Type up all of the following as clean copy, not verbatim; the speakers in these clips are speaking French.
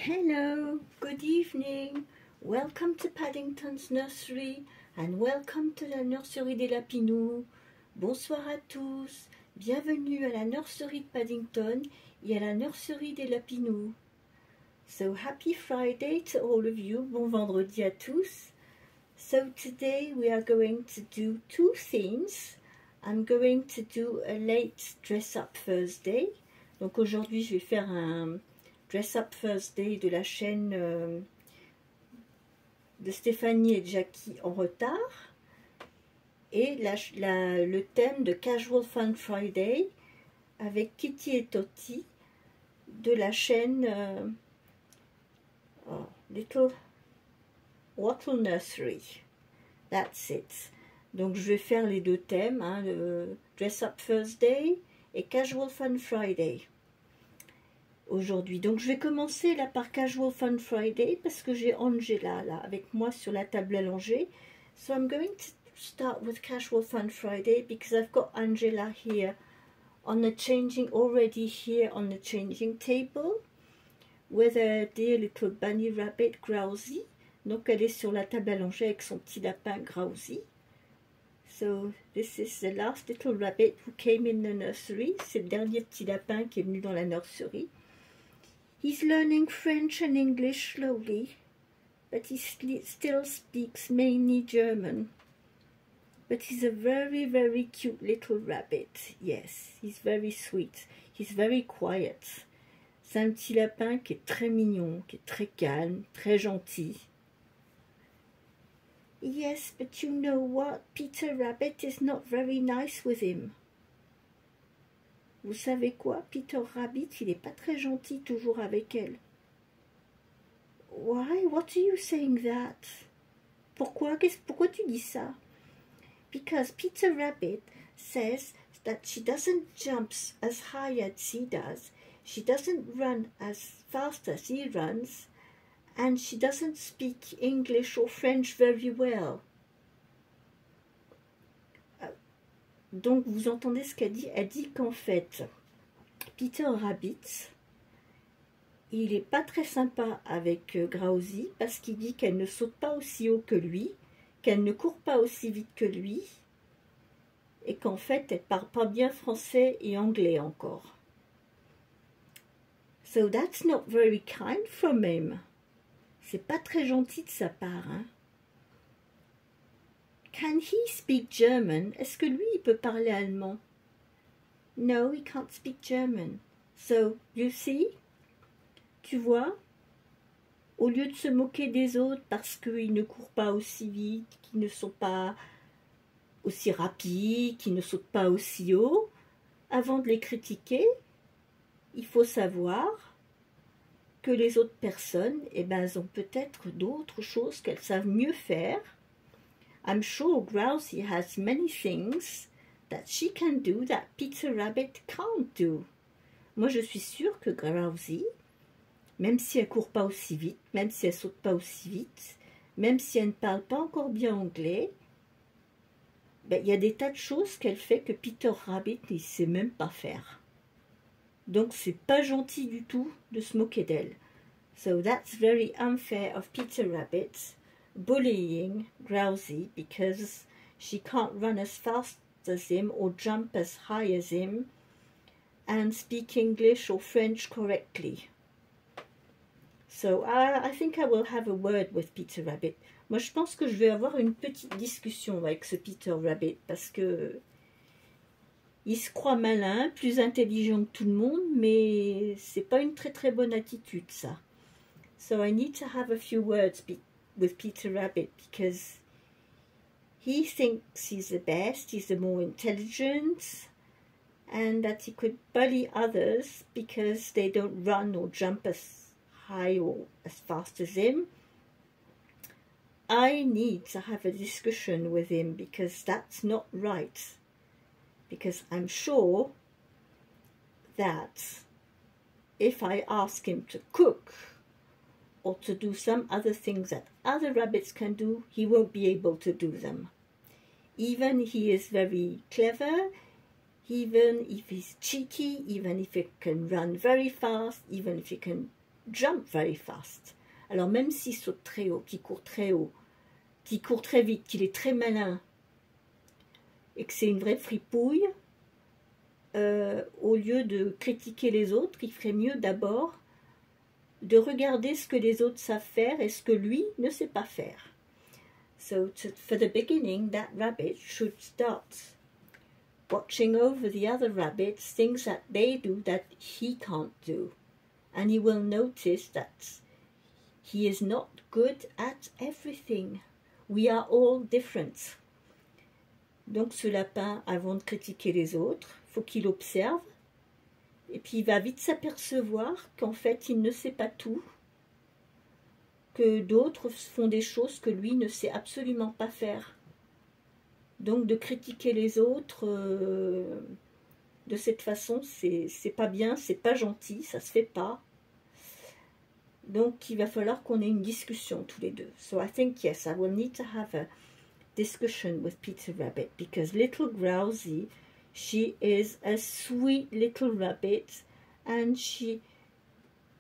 Hello, good evening. Welcome to Paddington's Nursery and welcome to la nurserie des Lapinous. Bonsoir à tous. Bienvenue à la nurserie de Paddington et à la nurserie des Lapinous. So happy Friday to all of you. Bon vendredi à tous. So today we are going to do two things. I'm going to do a late dress up Thursday. Donc aujourd'hui je vais faire un Dress Up Thursday de la chaîne de Stéphanie et Jackie en retard, et le thème de Casual Fun Friday avec Kitty et Toti de la chaîne Little Wattle Nursery. That's it. Donc je vais faire les deux thèmes, le Dress Up Thursday et Casual Fun Friday aujourd'hui. Donc je vais commencer là par Casual Fun Friday parce que j'ai Angela là avec moi sur la table allongée. So I'm going to start with Casual Fun Friday because I've got Angela here on the already here on the changing table with a dear little bunny rabbit Grousey. Donc elle est sur la table allongée avec son petit lapin Grousey. So this is the last little rabbit who came in the nursery. C'est le dernier petit lapin qui est venu dans la nurserie. He's learning French and English slowly, but he still speaks mainly German. But he's a very, very cute little rabbit. Yes, he's very sweet. He's very quiet. C'est un petit lapin qui est très mignon, qui est très calme, très gentil. Yes, but you know what? Peter Rabbit is not very nice with him. Vous savez quoi? Peter Rabbit, il n'est pas très gentil toujours avec elle. Why? What are you saying that? Pourquoi tu dis ça? Because Peter Rabbit says that she doesn't jump as high as he does. She doesn't run as fast as he runs. And she doesn't speak English or French very well. Donc vous entendez ce qu'elle dit? Elle dit qu'en fait, Peter Rabbit, il n'est pas très sympa avec Grousey parce qu'il dit qu'elle ne saute pas aussi haut que lui, qu'elle ne court pas aussi vite que lui, et qu'en fait, elle ne parle pas bien français et anglais encore. So that's not very kind from him. C'est pas très gentil de sa part, hein. Can he speak German? Est-ce que lui, il peut parler allemand? No, he can't speak German. So, you see? Tu vois? Au lieu de se moquer des autres parce qu'ils ne courent pas aussi vite, qu'ils ne sont pas aussi rapides, qu'ils ne sautent pas aussi haut, avant de les critiquer, il faut savoir que les autres personnes, eh ben, elles ont peut-être d'autres choses qu'elles savent mieux faire. I'm sure Grousey has many things that she can do that Peter Rabbit can't do. Moi, je suis sûre que Grousey, même si elle court pas aussi vite, même si elle saute pas aussi vite, même si elle ne parle pas encore bien anglais, ben, il y a des tas de choses qu'elle fait que Peter Rabbit ne sait même pas faire. Donc, c'est pas gentil du tout de se moquer d'elle. So that's very unfair of Peter Rabbit bullying Grousey because she can't run as fast as him or jump as high as him and speak English or French correctly. So I think I will have a word with Peter Rabbit. Moi, je pense que je vais avoir une petite discussion avec ce Peter Rabbit parce que il se croit malin, plus intelligent que tout le monde, mais c'est pas une très très bonne attitude, ça. So I need to have a few words with Peter Rabbit because he thinks he's the best, he's the more intelligent, and that he could bully others because they don't run or jump as high or as fast as him. I need to have a discussion with him because that's not right. Because I'm sure that if I ask him to cook or to do some other things that other rabbits can do, he won't be able to do them. Even he is very clever, even if he's cheeky, even if he can run very fast, even if he can jump very fast. Alors même s'il saute très haut, qu'il court très haut, qu'il court très vite, qu'il est très malin, et que c'est une vraie fripouille, au lieu de critiquer les autres, il ferait mieux d'abord de regarder ce que les autres savent faire et ce que lui ne sait pas faire. So for the beginning, that rabbit should start watching over the other rabbits, things that they do that he can't do. And he will notice that he is not good at everything. We are all different. Donc ce lapin, avant de critiquer les autres, faut qu'il observe, et puis il va vite s'apercevoir qu'en fait il ne sait pas tout, que d'autres font des choses que lui ne sait absolument pas faire. Donc de critiquer les autres de cette façon, c'est pas bien, c'est pas gentil, ça se fait pas. Donc il va falloir qu'on ait une discussion tous les deux. So I think yes, I will need to have a discussion with Peter Rabbit, because little Grousey, she is a sweet little rabbit, and she,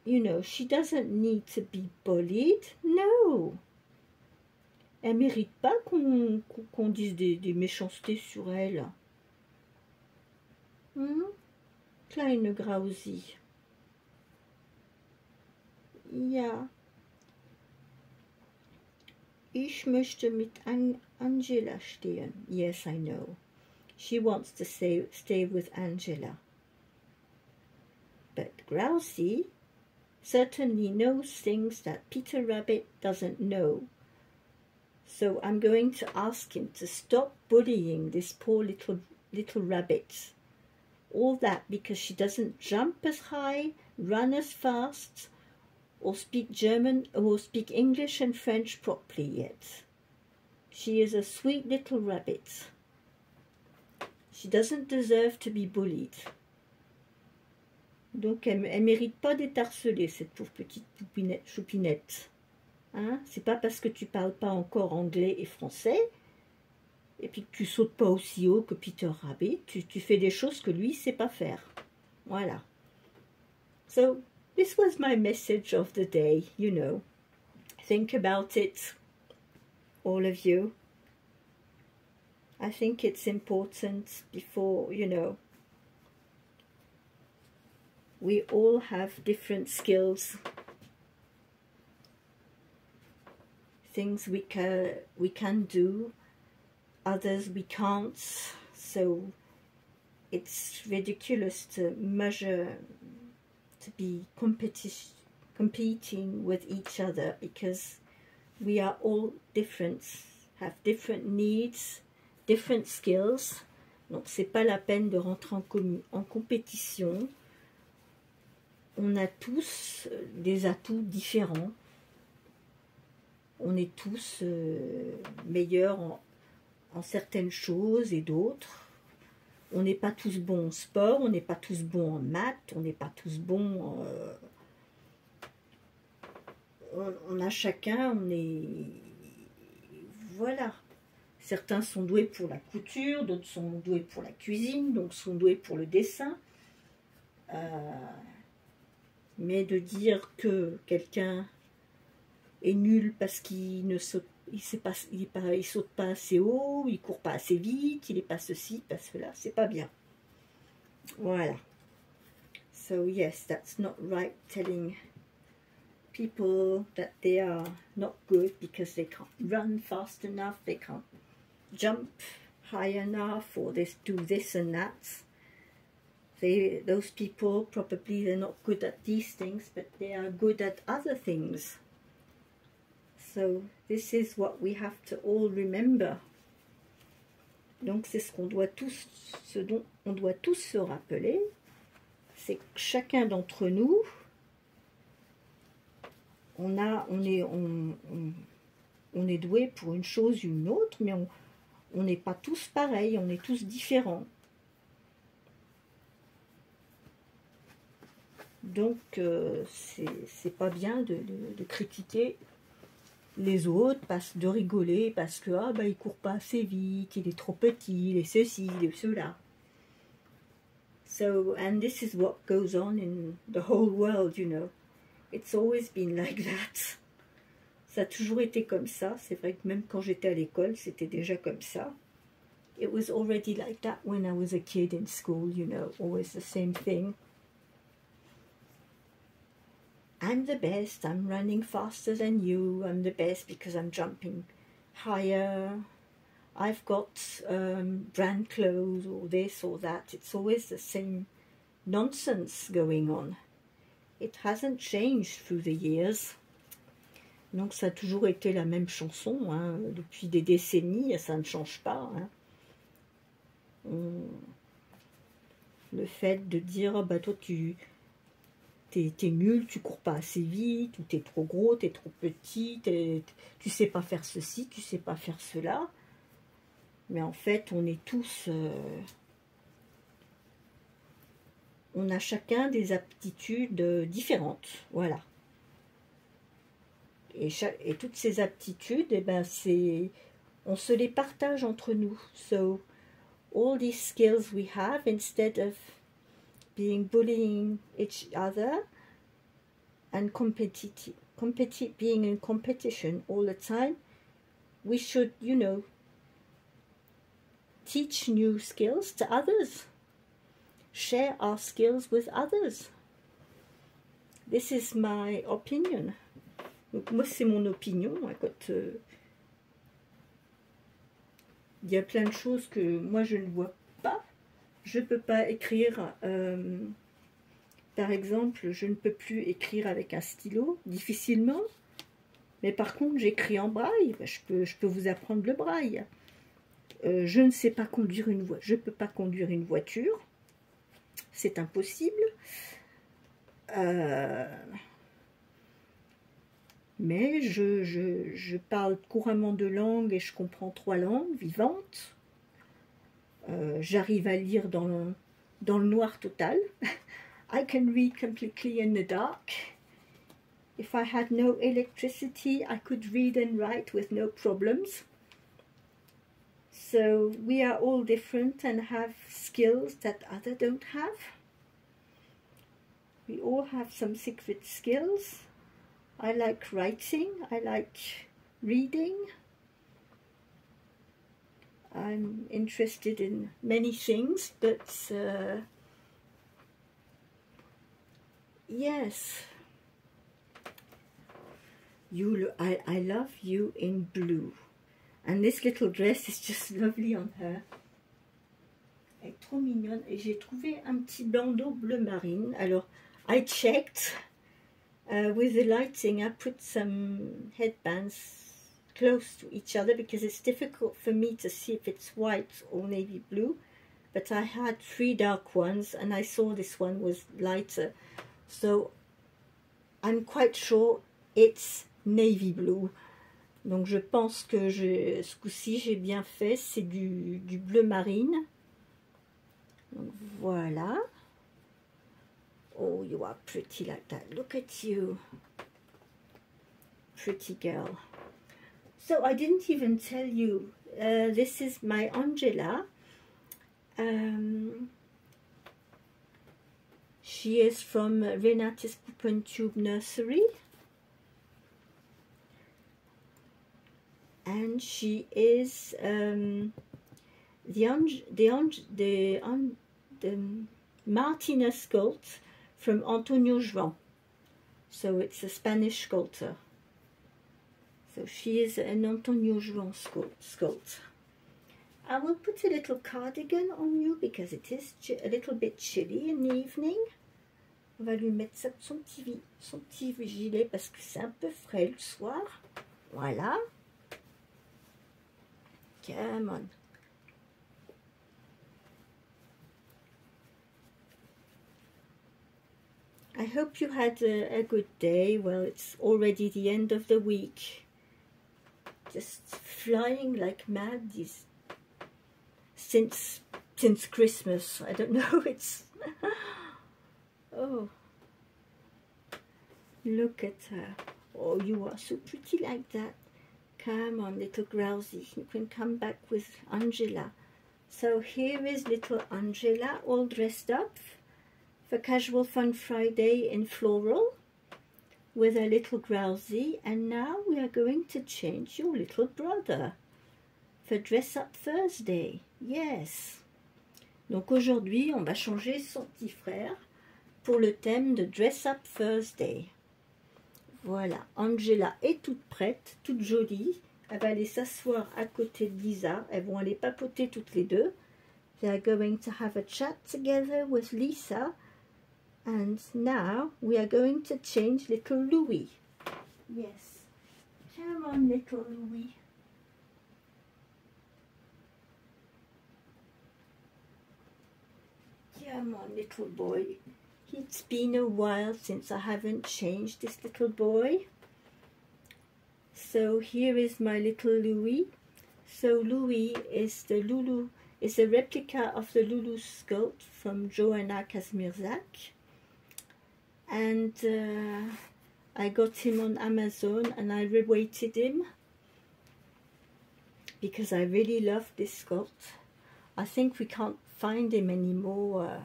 you know, she doesn't need to be bullied. No, elle mérite pas qu'on dise des méchancetés sur elle. Kleine Grousey. Ja. Ich möchte mit Angela stehen. Yes, I know. She wants to stay with Angela. But Grousey certainly knows things that Peter Rabbit doesn't know. So I'm going to ask him to stop bullying this poor little rabbit. All that because she doesn't jump as high, run as fast, or speak German or speak English and French properly yet. She is a sweet little rabbit. She doesn't deserve to be bullied. Donc elle mérite pas d'être harcelée, cette pauvre petite choupinette. Hein? C'est pas parce que tu parles pas encore anglais et français, et puis que tu sautes pas aussi haut que Peter Rabbit, tu fais des choses que lui sait pas faire. Voilà. So this was my message of the day, you know. Think about it, all of you. I think it's important before, you know, we all have different skills, things we can do, others we can't, so it's ridiculous to measure, to be competing with each other, because we are all different, have different needs, different skills. Donc c'est pas la peine de rentrer en compétition. On a tous des atouts différents. On est tous meilleurs en certaines choses et d'autres. On n'est pas tous bons en sport, on n'est pas tous bons en maths, on n'est pas tous bons en... on a chacun, on est... Voilà. Certains sont doués pour la couture, d'autres sont doués pour la cuisine, d'autres sont doués pour le dessin. Mais de dire que quelqu'un est nul parce qu'il ne saute, il saute pas assez haut, il court pas assez vite, il n'est pas ceci, pas cela, c'est pas bien. Voilà. So yes, that's not right, telling people that they are not good because they can't run fast enough, they can't jump high enough, or they do this and that. Those people, probably they're not good at these things, but they are good at other things. So this is what we have to all remember. Donc c'est ce qu'on doit tous, ce dont on doit tous se rappeler, c'est que chacun d'entre nous, on est doué pour une chose ou une autre, mais on n'est pas tous pareils, on est tous différents. Donc c'est pas bien de critiquer les autres, de rigoler parce que il court pas assez vite, il est trop petit, il est ceci, il est cela. So, and this is what goes on in the whole world, you know. It's always been like that. Ça a toujours été comme ça. C'est vrai que même quand j'étais à l'école, c'était déjà comme ça. It was already like that when I was a kid in school, you know, always the same thing. I'm the best, I'm running faster than you, I'm the best because I'm jumping higher, I've got brand clothes or this or that. It's always the same nonsense going on. It hasn't changed through the years. Donc ça a toujours été la même chanson, hein. Depuis des décennies, ça ne change pas. Hein. Le fait de dire, oh, bah toi t'es nul, tu cours pas assez vite, ou t'es trop gros, t'es trop petit, tu sais pas faire ceci, tu sais pas faire cela. Mais en fait, on est tous... on a chacun des aptitudes différentes, voilà. Et toutes ces aptitudes, eh ben, on se les partage entre nous. So, all these skills we have, instead of bullying each other and being in competition all the time, we should, you know, teach new skills to others. Share our skills with others. This is my opinion. Donc moi c'est mon opinion. Il y a plein de choses que moi je ne vois pas. Je ne peux pas écrire, par exemple, je ne peux plus écrire avec un stylo, difficilement. Mais par contre j'écris en braille. Je peux vous apprendre le braille. Je ne sais pas conduire une voiture. Je ne peux pas conduire une voiture. C'est impossible. Mais je parle couramment 2 langues et je comprends 3 langues vivantes. J'arrive à lire dans le noir total. I can read completely in the dark. If I had no electricity, I could read and write with no problems. So we are all different and have skills that others don't have. We all have some secret skills. I like writing, I like reading. I'm interested in many things, but yes. I love you in blue. And this little dress is just lovely on her. Elle est trop mignonne. Et j'ai trouvé un petit bandeau bleu marine. Alors, I checked. With the lighting, I put some headbands close to each other because it's difficult for me to see if it's white or navy blue. But I had 3 dark ones and I saw this one was lighter. So I'm quite sure it's navy blue. Donc je pense que ce coup-ci j'ai bien fait. C'est du bleu marine. Donc voilà. Oh, you are pretty like that. Look at you. Pretty girl. So I didn't even tell you. This is my Angela. She is from Renate's Puppentube Nursery. And she is the Martina sculpt from Antonio Juan. So it's a Spanish sculptor. So she is an Antonio Juan sculpt. I will put a little cardigan on you because it is a little bit chilly in the evening. On va lui mettre son petit gilet parce que c'est un peu frais le soir. Voilà. Come on. I hope you had a good day. Well, it's already the end of the week. Just flying like mad since Christmas. I don't know, it's... Oh. Look at her. Oh, you are so pretty like that. Come on, little Grousey. You can come back with Angela. So here is little Angela all dressed up for Casual Fun Friday in floral. with a little Growsy, and now we are going to change your little brother for Dress Up Thursday. Yes. Donc aujourd'hui, on va changer son petit frère pour le thème de Dress Up Thursday. Voilà, Angela est toute prête, toute jolie. Elle va aller s'asseoir à côté de Lisa. Elles vont aller papoter toutes les deux. They are going to have a chat together with Lisa. And now we are going to change little Louis. Yes. Come on, little Louis. Come on, little boy. It's been a while since I haven't changed this little boy. So here is my little Louis. So Louis is the Lulu, is a replica of the Lulu sculpt from Joanna Kazmierzak. And I got him on Amazon and I reweighted him because I really love this sculpt. I think we can't find him anymore.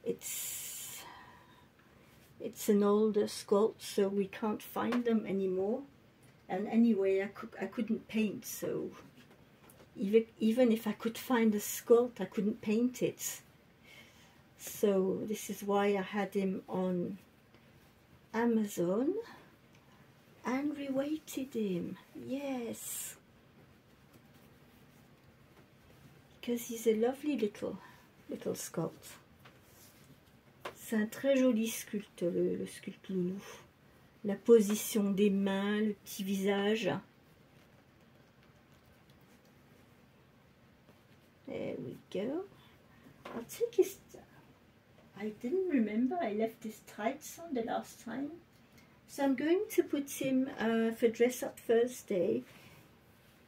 It's an older sculpt, so we can't find them anymore. And anyway, I couldn't paint, so even if I could find a sculpt, I couldn't paint it. So this is why I had him on Amazon and reweighted him. Yes, because he's a lovely little sculpt. C'est un très joli sculpte, le sculpte Loulou. La position des mains, le petit visage. There we go. I'll take his... I didn't remember I left his tights on the last time. So I'm going to put him for Dress Up Thursday.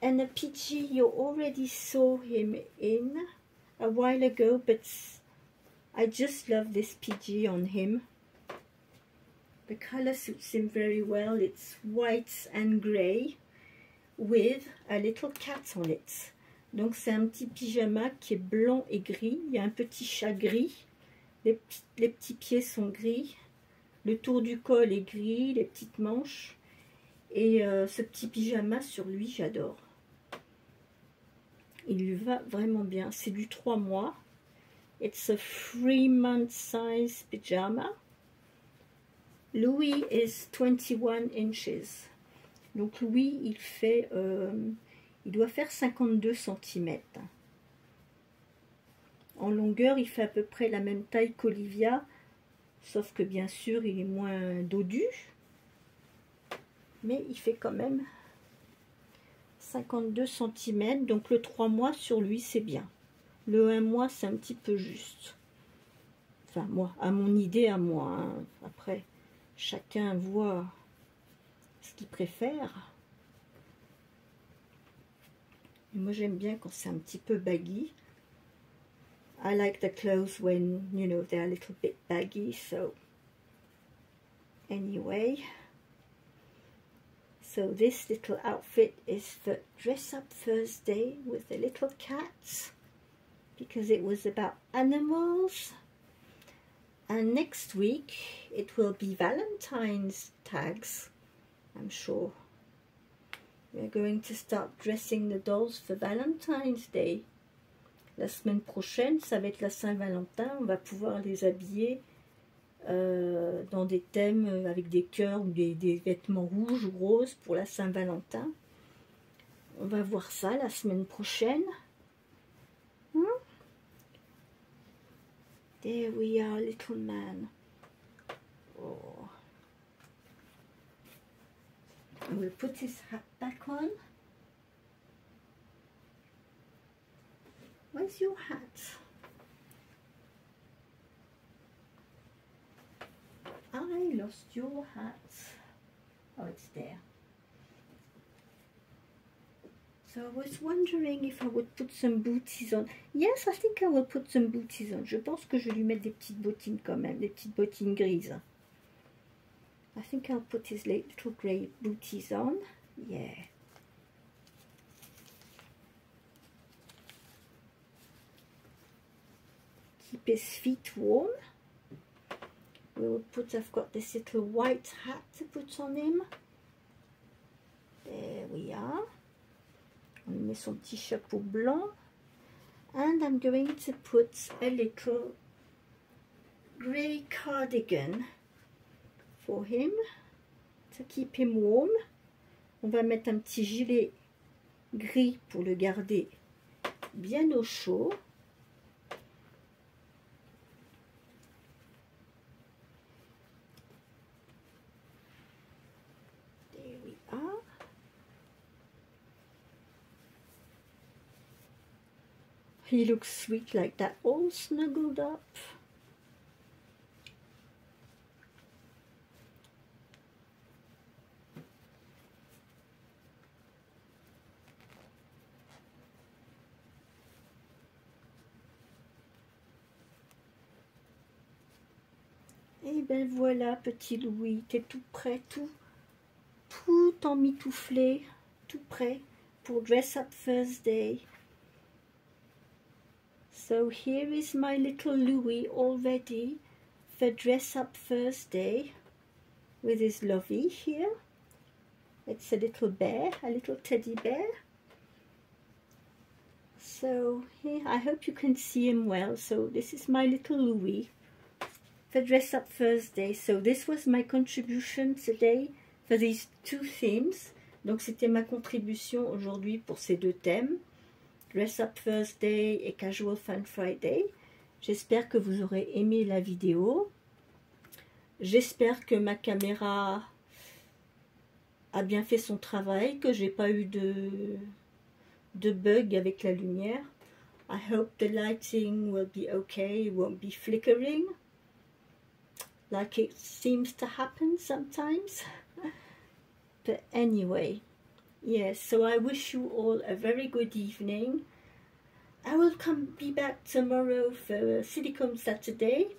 And a PG you already saw him in a while ago, but I just love this PG on him. The color suits him very well. It's white and grey with a little cat on it. Donc c'est un petit pyjama qui est blanc et gris. Il y a un petit chat gris. Les petits pieds sont gris. Le tour du col est gris, les petites manches. Et ce petit pyjama sur lui, j'adore. Il lui va vraiment bien. C'est du 3 mois. It's a 3-month size pyjama. Louis is 21 inches. Donc Louis, il doit faire 52 cm. En longueur, il fait à peu près la même taille qu'Olivia, sauf que bien sûr, il est moins dodu. Mais il fait quand même 52 cm. Donc le 3 mois sur lui, c'est bien. Le 1 mois, c'est un petit peu juste. Enfin, moi, à mon idée, à moi. Hein. Après, chacun voit ce qu'il préfère. Et moi, j'aime bien quand c'est un petit peu baggy. I like the clothes when, you know, they're a little bit baggy. So, anyway. So this little outfit is for Dress Up Thursday with the little cats. Because it was about animals. And next week it will be Valentine's tags, I'm sure. We're going to start dressing the dolls for Valentine's Day. La semaine prochaine, ça va être la Saint-Valentin. On va pouvoir les habiller dans des thèmes avec des cœurs ou des vêtements rouges ou roses pour la Saint-Valentin. On va voir ça la semaine prochaine. There we are, little man. Oh. I will put his hat back on. Where's your hat? I lost your hat. Oh, it's there. So I was wondering if I would put some booties on. Yes, I think I will put some booties on. Je pense que je vais lui mettre des petites bottines quand même, des petites bottines grises. I think I'll put his little grey booties on. Yeah. Keep his feet warm. I've got this little white hat to put on him. There we are. On met son petit chapeau blanc. And I'm going to put a little grey cardigan for him to keep him warm. On va mettre un petit gilet gris pour le garder bien au chaud. There we are. He looks sweet like that, all snuggled up. Et ben voilà, petit Louis, t'es tout prêt, tout emmitouflé, tout prêt pour Dress Up Thursday. So here is my little Louis all ready for Dress Up Thursday with his lovey here. It's a little bear, a little teddy bear. So here, I hope you can see him well. So this is my little Louis for Dress Up Thursday. So this was my contribution today for these two themes. Donc c'était ma contribution aujourd'hui pour ces deux thèmes, Dress Up Thursday et Casual Fun Friday. J'espère que vous aurez aimé la vidéo. J'espère que ma caméra a bien fait son travail, que j'ai pas eu de bug avec la lumière. I hope the lighting will be okay, it won't be flickering like it seems to happen sometimes. But anyway, yes, so I wish you all a very good evening. I will be back tomorrow for Silicone Saturday,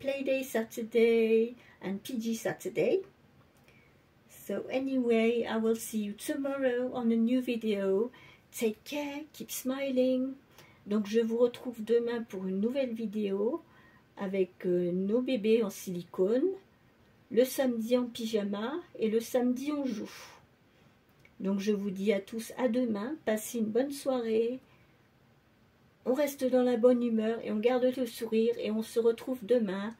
Playday Saturday and PG Saturday. So anyway, I will see you tomorrow on a new video. Take care, keep smiling. Donc je vous retrouve demain pour une nouvelle vidéo avec nos bébés en silicone, le samedi en pyjama et le samedi on joue. Donc je vous dis à tous à demain, passez une bonne soirée, on reste dans la bonne humeur et on garde le sourire et on se retrouve demain.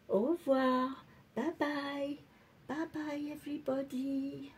Au revoir, bye bye, bye bye everybody.